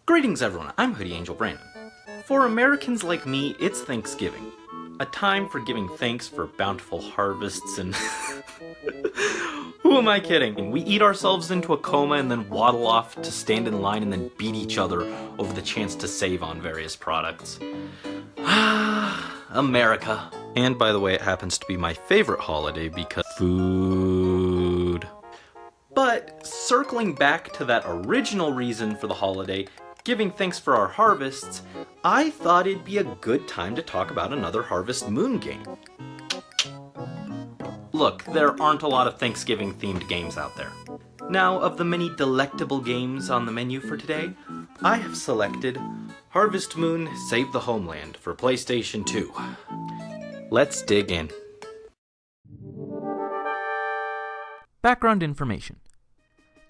Greetings everyone, I'm Hoodie Angel Brandon. For Americans like me, it's Thanksgiving. A time for giving thanks for bountiful harvests and... Who am I kidding? We eat ourselves into a coma and then waddle off to stand in line and then beat each other over the chance to save on various products. America. And by the way, it happens to be my favorite holiday because food. But circling back to that original reason for the holiday, giving thanks for our harvests, I thought it'd be a good time to talk about another Harvest Moon game. Look, there aren't a lot of Thanksgiving-themed games out there. Now, of the many delectable games on the menu for today, I have selected Harvest Moon Save the Homeland for PlayStation 2. Let's dig in. Background information.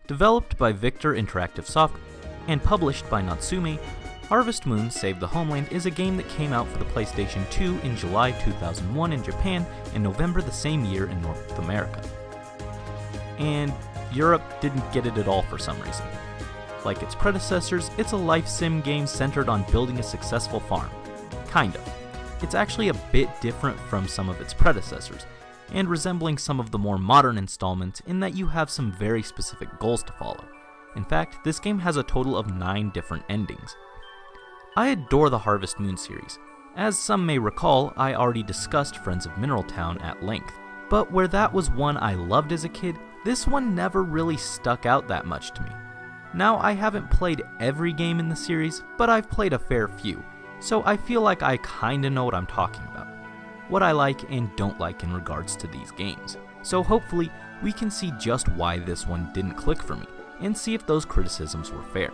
Developed by Victor Interactive Software and published by Natsume, Harvest Moon Save the Homeland is a game that came out for the PlayStation 2 in July 2001 in Japan and November the same year in North America. And Europe didn't get it at all for some reason. Like its predecessors, it's a life sim game centered on building a successful farm. Kind of. It's actually a bit different from some of its predecessors, and resembling some of the more modern installments in that you have some very specific goals to follow. In fact, this game has a total of 9 different endings. I adore the Harvest Moon series. As some may recall, I already discussed Friends of Mineral Town at length. But where that was one I loved as a kid, this one never really stuck out that much to me. Now, I haven't played every game in the series, but I've played a fair few, so I feel like I kinda know what I'm talking about. What I like and don't like in regards to these games. So hopefully, we can see just why this one didn't click for me, and see if those criticisms were fair.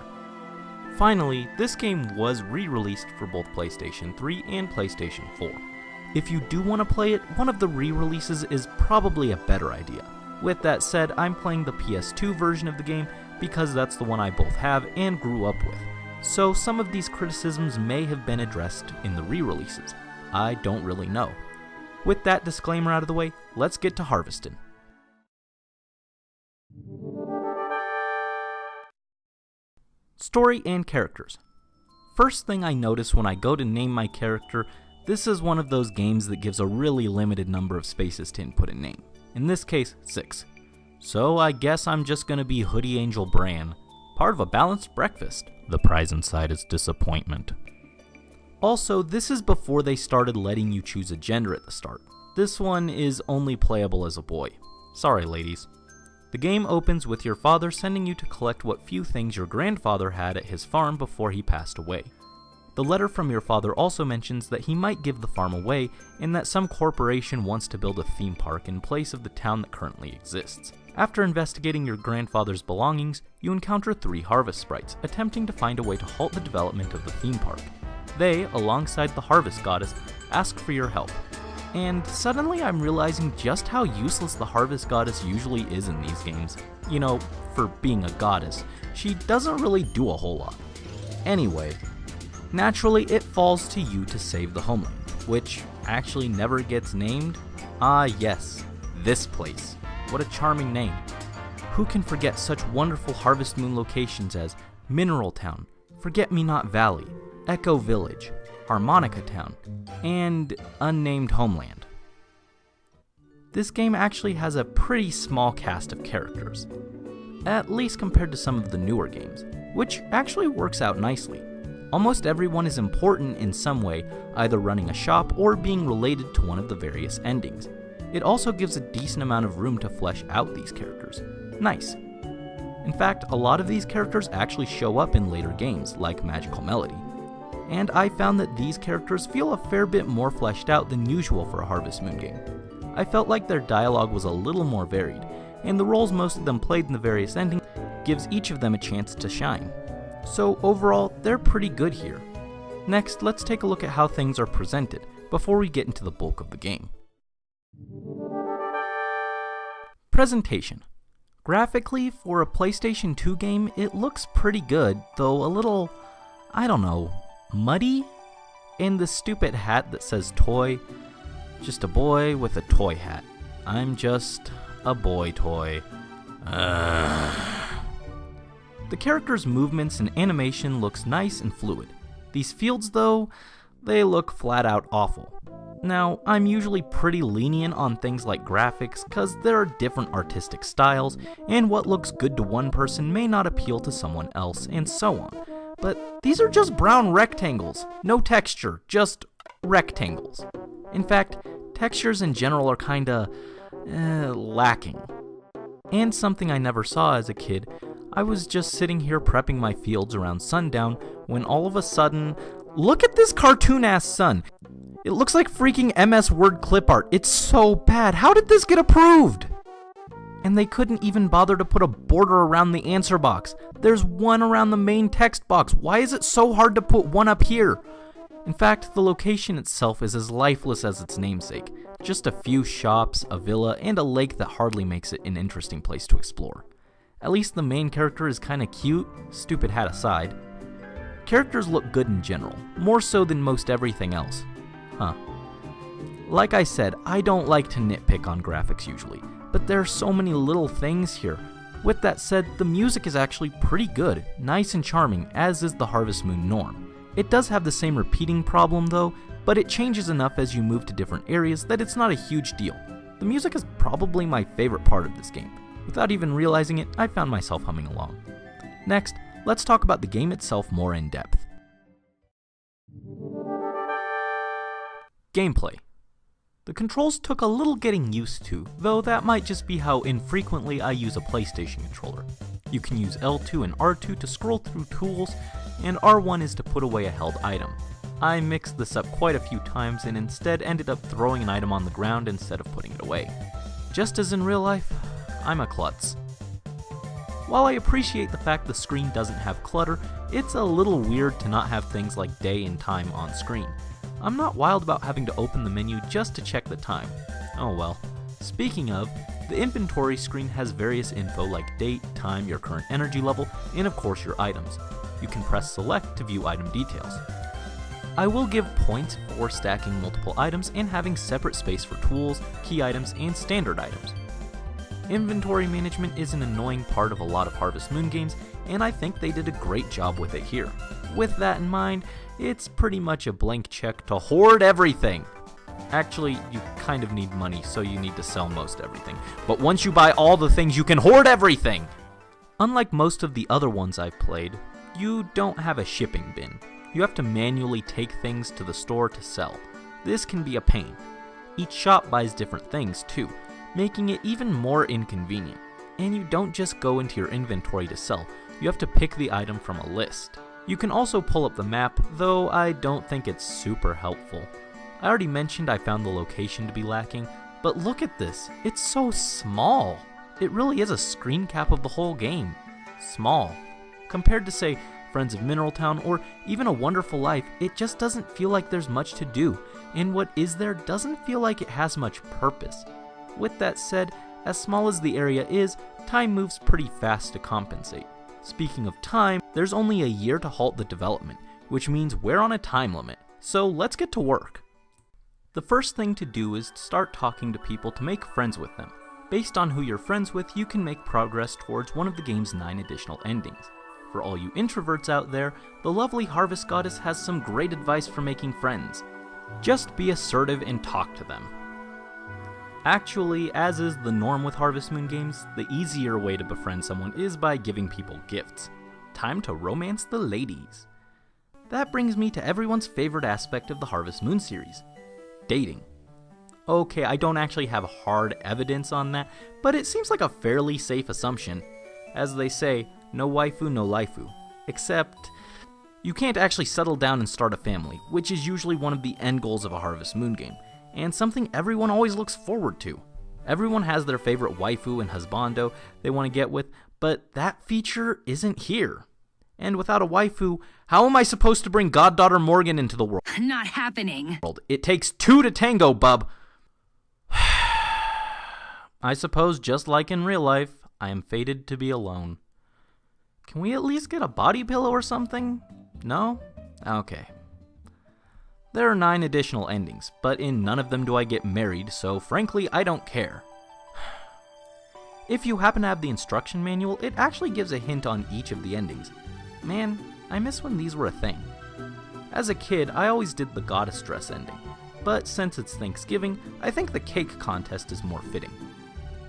Finally, this game was re-released for both PlayStation 3 and PlayStation 4. If you do want to play it, one of the re-releases is probably a better idea. With that said, I'm playing the PS2 version of the game because that's the one I both have and grew up with. So some of these criticisms may have been addressed in the re-releases. I don't really know. With that disclaimer out of the way, let's get to harvesting. Story and characters. First thing I notice when I go to name my character, this is one of those games that gives a really limited number of spaces to input a name. In this case, 6. So I guess I'm just gonna be Hoodie Angel Bran, part of a balanced breakfast. The prize inside is disappointment. Also, this is before they started letting you choose a gender at the start. This one is only playable as a boy. Sorry ladies. The game opens with your father sending you to collect what few things your grandfather had at his farm before he passed away. The letter from your father also mentions that he might give the farm away and that some corporation wants to build a theme park in place of the town that currently exists. After investigating your grandfather's belongings, you encounter 3 harvest sprites attempting to find a way to halt the development of the theme park. They, alongside the harvest goddess, ask for your help. And suddenly I'm realizing just how useless the harvest goddess usually is in these games. You know, for being a goddess, she doesn't really do a whole lot. Anyway, naturally it falls to you to save the homeland, which actually never gets named. Ah yes, this place. What a charming name. Who can forget such wonderful Harvest Moon locations as Mineral Town, Forget-Me-Not Valley, Echo Village, Harmonica Town, and Unnamed Homeland. This game actually has a pretty small cast of characters, at least compared to some of the newer games, which actually works out nicely. Almost everyone is important in some way, either running a shop or being related to one of the various endings. It also gives a decent amount of room to flesh out these characters. Nice. In fact, a lot of these characters actually show up in later games, like Magical Melody. And I found that these characters feel a fair bit more fleshed out than usual for a Harvest Moon game. I felt like their dialogue was a little more varied, and the roles most of them played in the various endings gives each of them a chance to shine. So overall, they're pretty good here. Next, let's take a look at how things are presented, before we get into the bulk of the game. Presentation. Graphically, for a PlayStation 2 game, it looks pretty good, though a little, I don't know, muddy? And the stupid hat that says toy. Just a boy with a toy hat. I'm just a boy toy. The character's movements and animation looks nice and fluid. These fields, though, they look flat out awful. Now, I'm usually pretty lenient on things like graphics cause there are different artistic styles, and what looks good to one person may not appeal to someone else, and so on. But these are just brown rectangles. No texture, just rectangles. In fact, textures in general are kinda lacking. And something I never saw as a kid, I was just sitting here prepping my fields around sundown when all of a sudden, look at this cartoon-ass sun. It looks like freaking MS Word clip art. It's so bad. How did this get approved? And they couldn't even bother to put a border around the answer box. There's one around the main text box. Why is it so hard to put one up here? In fact, the location itself is as lifeless as its namesake. Just a few shops, a villa, and a lake that hardly makes it an interesting place to explore. At least the main character is kinda cute, stupid hat aside. Characters look good in general, more so than most everything else. Like I said, I don't like to nitpick on graphics usually, but there are so many little things here. With that said, the music is actually pretty good, nice and charming, as is the Harvest Moon norm. It does have the same repeating problem though, but it changes enough as you move to different areas that it's not a huge deal. The music is probably my favorite part of this game. Without even realizing it, I found myself humming along. Next, let's talk about the game itself more in depth. Gameplay. The controls took a little getting used to, though that might just be how infrequently I use a PlayStation controller. You can use L2 and R2 to scroll through tools, and R1 is to put away a held item. I mixed this up quite a few times and instead ended up throwing an item on the ground instead of putting it away. Just as in real life, I'm a klutz. While I appreciate the fact the screen doesn't have clutter, it's a little weird to not have things like day and time on screen. I'm not wild about having to open the menu just to check the time. Oh well. Speaking of, the inventory screen has various info like date, time, your current energy level, and of course your items. You can press select to view item details. I will give points for stacking multiple items and having separate space for tools, key items, and standard items. Inventory management is an annoying part of a lot of Harvest Moon games, and I think they did a great job with it here. With that in mind, it's pretty much a blank check to hoard everything. Actually, you kind of need money, so you need to sell most everything. But once you buy all the things, you can hoard everything! Unlike most of the other ones I've played, you don't have a shipping bin. You have to manually take things to the store to sell. This can be a pain. Each shop buys different things too, making it even more inconvenient. And you don't just go into your inventory to sell, you have to pick the item from a list. You can also pull up the map, though I don't think it's super helpful. I already mentioned I found the location to be lacking, but look at this, it's so small. It really is a screen cap of the whole game. Small. Compared to say, Friends of Mineral Town or even A Wonderful Life, it just doesn't feel like there's much to do, and what is there doesn't feel like it has much purpose. With that said, as small as the area is, time moves pretty fast to compensate. Speaking of time, there's only a year to halt the development, which means we're on a time limit, so let's get to work. The first thing to do is to start talking to people to make friends with them. Based on who you're friends with, you can make progress towards one of the game's 9 additional endings. For all you introverts out there, the lovely Harvest Goddess has some great advice for making friends. Just be assertive and talk to them. Actually, as is the norm with Harvest Moon games, the easier way to befriend someone is by giving people gifts. Time to romance the ladies. That brings me to everyone's favorite aspect of the Harvest Moon series, dating. Okay, I don't actually have hard evidence on that, but it seems like a fairly safe assumption. As they say, no waifu, no laifu. Except, you can't actually settle down and start a family, which is usually one of the end goals of a Harvest Moon game, and something everyone always looks forward to. Everyone has their favorite waifu and husbando they want to get with, but that feature isn't here. And without a waifu, how am I supposed to bring goddaughter Morgan into the world? Not happening. It takes 2 to tango, bub. I suppose just like in real life, I am fated to be alone. Can we at least get a body pillow or something? No? Okay. There are 9 additional endings, but in none of them do I get married, so frankly I don't care. If you happen to have the instruction manual, it actually gives a hint on each of the endings. Man, I miss when these were a thing. As a kid, I always did the goddess dress ending, but since it's Thanksgiving, I think the cake contest is more fitting.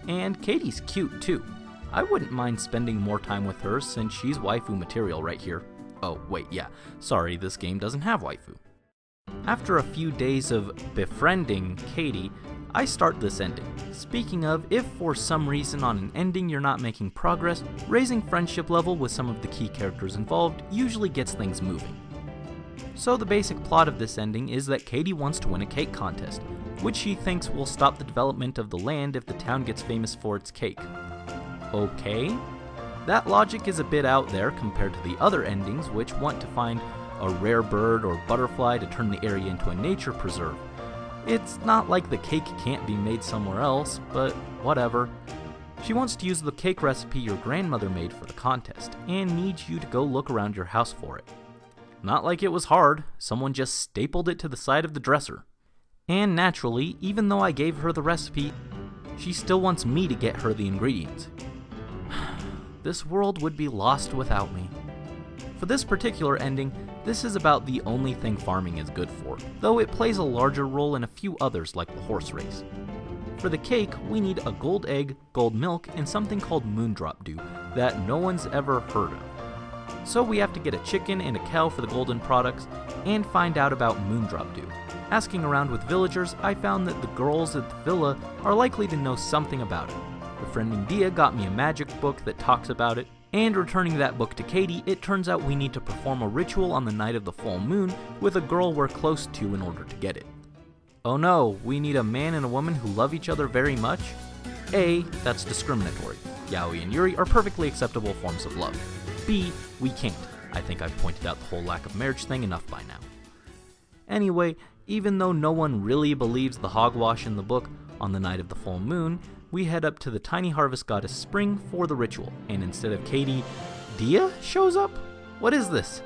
And Katie's cute too. I wouldn't mind spending more time with her since she's waifu material right here. Oh, wait, yeah, sorry, this game doesn't have waifu. After a few days of befriending Katie, I start this ending. Speaking of, if for some reason on an ending you're not making progress, raising friendship level with some of the key characters involved usually gets things moving. So the basic plot of this ending is that Katie wants to win a cake contest, which she thinks will stop the development of the land if the town gets famous for its cake. Okay? That logic is a bit out there compared to the other endings, which want to find a rare bird or butterfly to turn the area into a nature preserve. It's not like the cake can't be made somewhere else, but whatever. She wants to use the cake recipe your grandmother made for the contest, and needs you to go look around your house for it. Not like it was hard, someone just stapled it to the side of the dresser. And naturally, even though I gave her the recipe, she still wants me to get her the ingredients. This world would be lost without me. For this particular ending, this is about the only thing farming is good for, though it plays a larger role in a few others like the horse race. For the cake, we need a gold egg, gold milk, and something called moondrop dew that no one's ever heard of. So we have to get a chicken and a cow for the golden products, and find out about moondrop dew. Asking around with villagers, I found that the girls at the villa are likely to know something about it. Befriending Dia got me a magic book that talks about it, and returning that book to Katie, it turns out we need to perform a ritual on the night of the full moon with a girl we're close to in order to get it. Oh no, we need a man and a woman who love each other very much? A, that's discriminatory. Yaoi and Yuri are perfectly acceptable forms of love. B, we can't. I think I've pointed out the whole lack of marriage thing enough by now. Anyway, even though no one really believes the hogwash in the book, on the night of the full moon, we head up to the tiny harvest goddess Spring for the ritual, and instead of Katie, Dia shows up? What is this?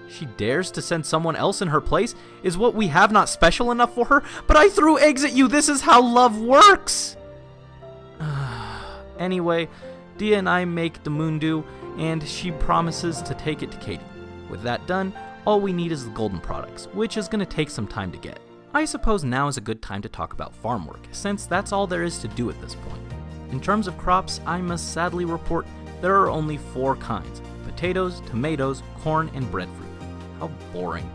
She dares to send someone else in her place? Is what we have not special enough for her? But I threw eggs at you! This is how love works! Anyway, Dia and I make the moon dew, and she promises to take it to Katie. With that done, all we need is the golden products, which is going to take some time to get. I suppose now is a good time to talk about farm work, since that's all there is to do at this point. In terms of crops, I must sadly report there are only 4 kinds: potatoes, tomatoes, corn, and breadfruit. How boring.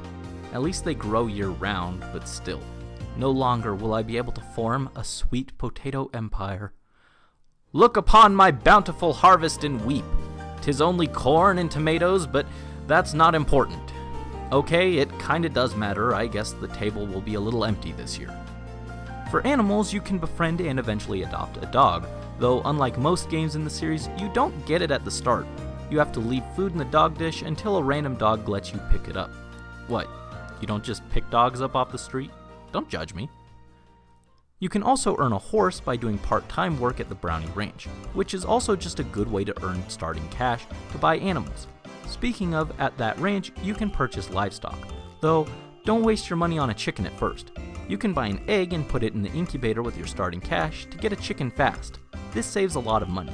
At least they grow year-round, but still. No longer will I be able to form a sweet potato empire. Look upon my bountiful harvest and weep. 'Tis only corn and tomatoes, but that's not important. Okay, it kinda does matter. I guess the table will be a little empty this year. For animals, you can befriend and eventually adopt a dog, though unlike most games in the series, you don't get it at the start. You have to leave food in the dog dish until a random dog lets you pick it up. What, you don't just pick dogs up off the street? Don't judge me. You can also earn a horse by doing part-time work at the Brownie Ranch, which is also just a good way to earn starting cash to buy animals. Speaking of, at that ranch, you can purchase livestock, though don't waste your money on a chicken at first. You can buy an egg and put it in the incubator with your starting cash to get a chicken fast. This saves a lot of money.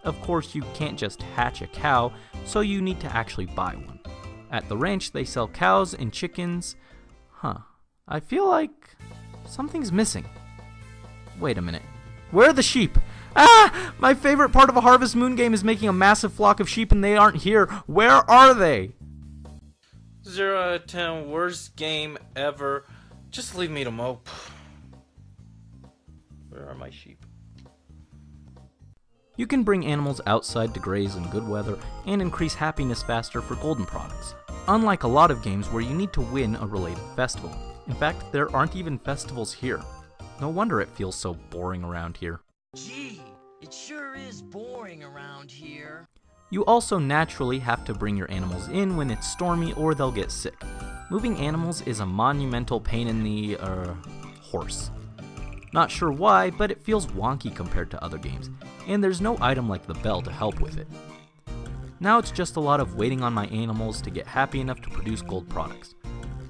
Of course, you can't just hatch a cow, so you need to actually buy one. At the ranch, they sell cows and chickens. I feel like something's missing. Wait a minute. Where are the sheep? Ah! My favorite part of a Harvest Moon game is making a massive flock of sheep and they aren't here. Where are they? 0 out of 10, worst game ever. Just leave me to mope. Where are my sheep? You can bring animals outside to graze in good weather and increase happiness faster for golden products. Unlike a lot of games where you need to win a related festival. In fact, there aren't even festivals here. No wonder it feels so boring around here. Gee, it sure is boring around here. You also naturally have to bring your animals in when it's stormy or they'll get sick. Moving animals is a monumental pain in the, horse. Not sure why, but it feels wonky compared to other games, and there's no item like the bell to help with it. Now it's just a lot of waiting on my animals to get happy enough to produce gold products.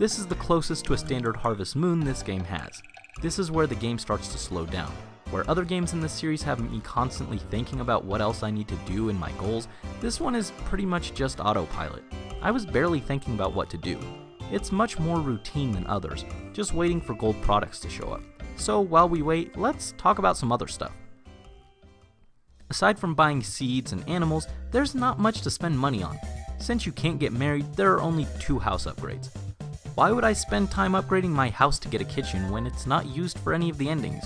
This is the closest to a standard Harvest Moon this game has. This is where the game starts to slow down. Where other games in this series have me constantly thinking about what else I need to do in my goals, this one is pretty much just autopilot. I was barely thinking about what to do. It's much more routine than others, just waiting for gold products to show up. So while we wait, let's talk about some other stuff. Aside from buying seeds and animals, there's not much to spend money on. Since you can't get married, there are only 2 house upgrades. Why would I spend time upgrading my house to get a kitchen when it's not used for any of the endings?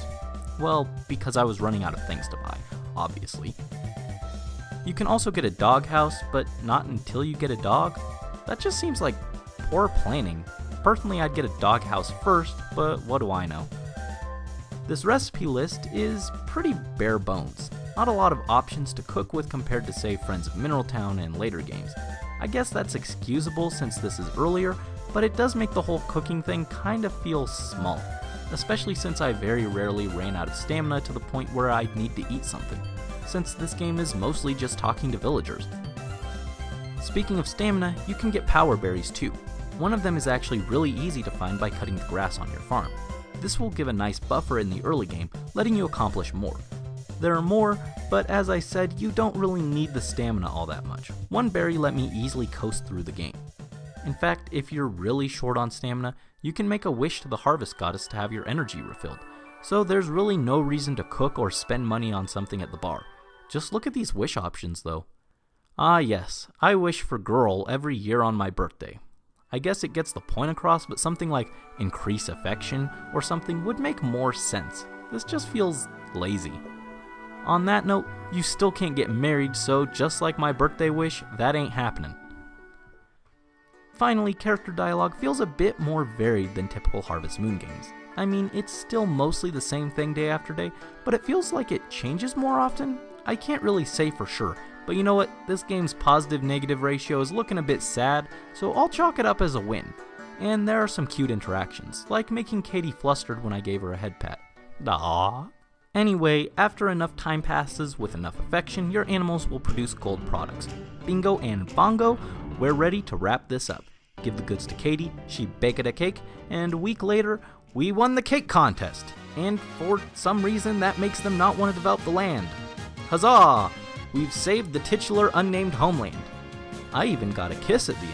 Well, because I was running out of things to buy, obviously. You can also get a dog house, but not until you get a dog? That just seems like poor planning. Personally, I'd get a dog house first, but what do I know? This recipe list is pretty bare bones. Not a lot of options to cook with compared to, say, Friends of Mineral Town and later games. I guess that's excusable since this is earlier, but it does make the whole cooking thing kind of feel small. Especially since I very rarely ran out of stamina to the point where I'd need to eat something, since this game is mostly just talking to villagers. Speaking of stamina, you can get power berries too. One of them is actually really easy to find by cutting the grass on your farm. This will give a nice buffer in the early game, letting you accomplish more. There are more, but as I said, you don't really need the stamina all that much. One berry let me easily coast through the game. In fact, if you're really short on stamina, you can make a wish to the Harvest Goddess to have your energy refilled. So there's really no reason to cook or spend money on something at the bar. Just look at these wish options though. Ah yes, I wish for girl every year on my birthday. I guess it gets the point across, but something like increase affection or something would make more sense. This just feels lazy. On that note, you still can't get married, so just like my birthday wish, that ain't happening. Finally, character dialogue feels a bit more varied than typical Harvest Moon games. I mean, it's still mostly the same thing day after day, but it feels like it changes more often. I can't really say for sure, but you know what? This game's positive-negative ratio is looking a bit sad, so I'll chalk it up as a win. And there are some cute interactions, like making Katie flustered when I gave her a head pat. Aww. Anyway, after enough time passes with enough affection, your animals will produce gold products. Bingo and bongo, we're ready to wrap this up. Give the goods to Katie, she baked a cake, and a week later, we won the cake contest. And for some reason, that makes them not want to develop the land. Huzzah! We've saved the titular unnamed Homeland. I even got a kiss at the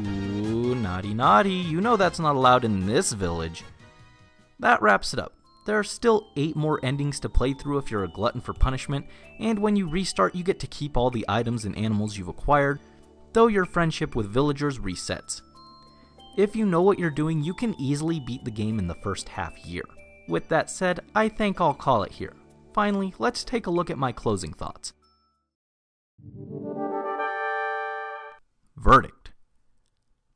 end. Ooh, naughty naughty, you know that's not allowed in this village. That wraps it up. There are still 8 more endings to play through if you're a glutton for punishment, and when you restart you get to keep all the items and animals you've acquired, though your friendship with villagers resets. If you know what you're doing, you can easily beat the game in the first half year. With that said, I think I'll call it here. Finally, let's take a look at my closing thoughts. Verdict.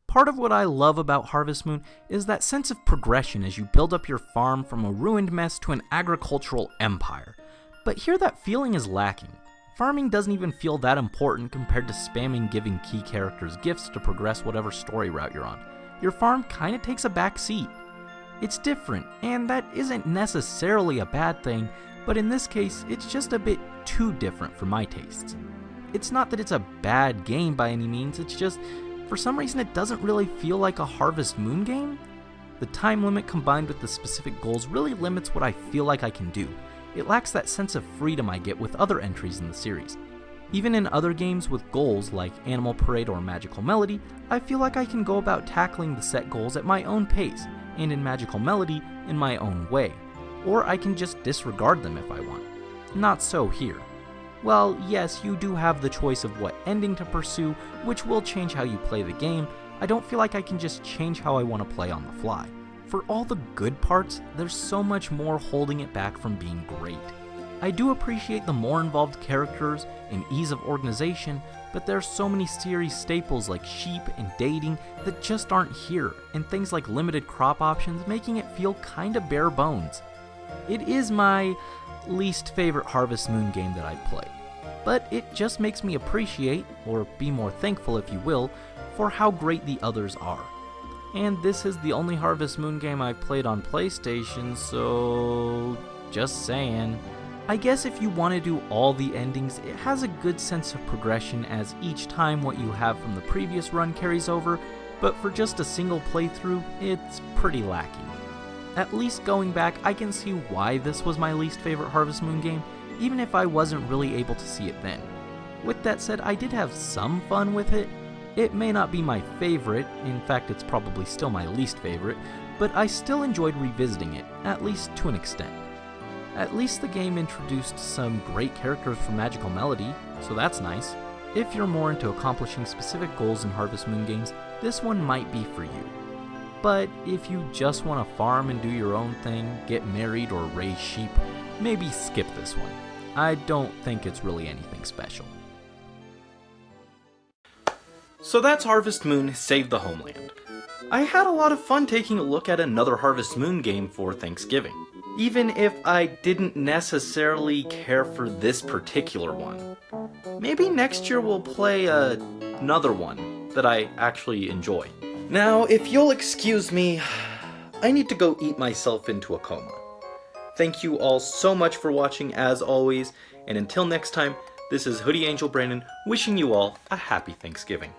Part of what I love about Harvest Moon is that sense of progression as you build up your farm from a ruined mess to an agricultural empire. But here that feeling is lacking. Farming doesn't even feel that important compared to spamming giving key characters gifts to progress whatever story route you're on. Your farm kinda takes a back seat. It's different, and that isn't necessarily a bad thing, but in this case, it's just a bit too different for my tastes. It's not that it's a bad game by any means, it's just, for some reason it doesn't really feel like a Harvest Moon game. The time limit combined with the specific goals really limits what I feel like I can do. It lacks that sense of freedom I get with other entries in the series. Even in other games with goals like Animal Parade or Magical Melody, I feel like I can go about tackling the set goals at my own pace, and in Magical Melody, in my own way. Or I can just disregard them if I want. Not so here. Well, yes, you do have the choice of what ending to pursue, which will change how you play the game. I don't feel like I can just change how I want to play on the fly. For all the good parts, there's so much more holding it back from being great. I do appreciate the more involved characters and ease of organization, but there's so many series staples like sheep and dating that just aren't here, and things like limited crop options making it feel kinda bare bones. It is my least favorite Harvest Moon game that I've played, but it just makes me appreciate, or be more thankful if you will, for how great the others are. And this is the only Harvest Moon game I've played on PlayStation, so just saying. I guess if you want to do all the endings, it has a good sense of progression as each time what you have from the previous run carries over, but for just a single playthrough, it's pretty lacking. At least going back, I can see why this was my least favorite Harvest Moon game, even if I wasn't really able to see it then. With that said, I did have some fun with it. It may not be my favorite, in fact it's probably still my least favorite, but I still enjoyed revisiting it, at least to an extent. At least the game introduced some great characters from Magical Melody, so that's nice. If you're more into accomplishing specific goals in Harvest Moon games, this one might be for you. But if you just want to farm and do your own thing, get married or raise sheep, maybe skip this one. I don't think it's really anything special. So that's Harvest Moon Save the Homeland. I had a lot of fun taking a look at another Harvest Moon game for Thanksgiving, even if I didn't necessarily care for this particular one. Maybe next year we'll play another one that I actually enjoy. Now, if you'll excuse me, I need to go eat myself into a coma. Thank you all so much for watching as always, and until next time, this is Hoodie Angel Brandon wishing you all a happy Thanksgiving.